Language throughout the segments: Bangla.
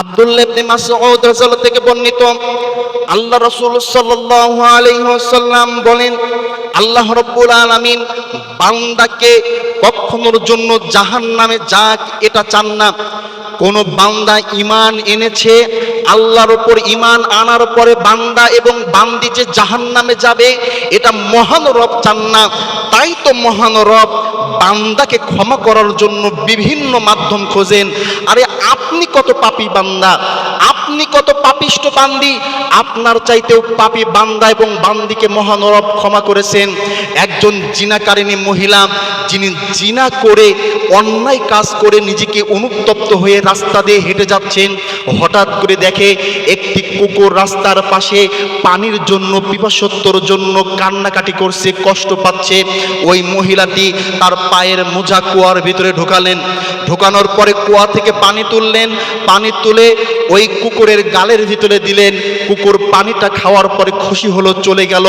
আব্দুল্লাহ ইবনে মাসউদ রাদিয়াল্লাহু থেকে বর্ণিত, আল্লাহ রাসূল সাল্লাল্লাহু আলাইহি ওয়াসাল্লাম বলেন, আল্লাহ রাব্বুল আলামিন বান্দাকে কখনোর জন্য জাহান্নামে যাক এটা চান না। কোন বান্দা ঈমান এনেছে, আল্লাহর উপর ঈমান আনার পরে বান্দা এবং বান্দি যে জাহান্নামে যাবে এটা মহান রব চান না। তাই তো মহান রব বান্দাকে ক্ষমা করার জন্য বিভিন্ন মাধ্যম খোঁজেন। আরে আপনি কত পাপী বান্দা, আপনি কত পাপিষ্ট বান্দি, আপনার চাইতেও পাপী বান্দা এবং বান্দিকে মহান রব ক্ষমা করেছেন। একজন জিনাকারিনী মহিলা, যিনি জিনা করে অন্যায় কাজ করে নিজেকে অনুতপ্ত হয়ে রাস্তা দিয়ে হেঁটে যাচ্ছেন, হঠাৎ করে দেখে একটি কুকুর রাস্তার পাশে পানির জন্য, পিপাসত্বর জন্য কান্নাকাটি করছে, কষ্ট পাচ্ছে। ওই মহিলাটি তার পায়ের মোজা কুয়ার ভিতরে ঢোকালেন, ঢোকানোর পরে কুয়া থেকে পানি তুললেন, পানি তুলে ওই কুকুরের গালের ভিতরে দিলেন। কুকুর পানিটা খাওয়ার পরে খুশি হলো, চলে গেল।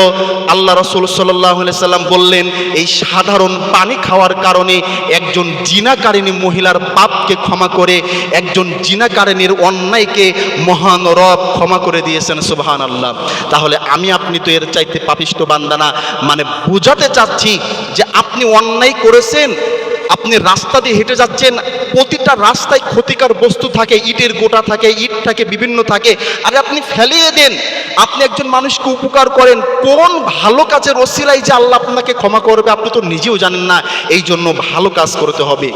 আল্লাহ রাসূল সাল্লাল্লাহু আলাইহি সাল্লাম বললেন, এই সাধারণ পানি খাওয়ার কারণে একজন জিনাকারিনী মহিলার পাপকে ক্ষমা করে, একজন জিনাকারিনীর অন্যায়কে মহান রব ক্ষমা করে দিয়েছেন। সুবহানাল্লাহ। তাহলে আমি আপনি তো এর চাইতে পাপিষ্ট বান্দা না। মানে বুঝাতে চাচ্ছি যে আপনি অন্যায় করেছেন, আপনি রাস্তা দিয়ে হেঁটে যাচ্ছেন, প্রতিটা রাস্তায় ক্ষতিকর বস্তু থাকে, ইটের গোটা থাকে, ইট থাকে, বিভিন্ন থাকে, আরে আপনি ফেলিয়ে দেন। আপনি একজন মানুষকে উপকার করেন, কোন ভালো কাজের ওসিলায় যে আল্লাহ আপনাকে ক্ষমা করবে আপনি তো নিজেও জানেন না। এই জন্য ভালো কাজ করতে হবে।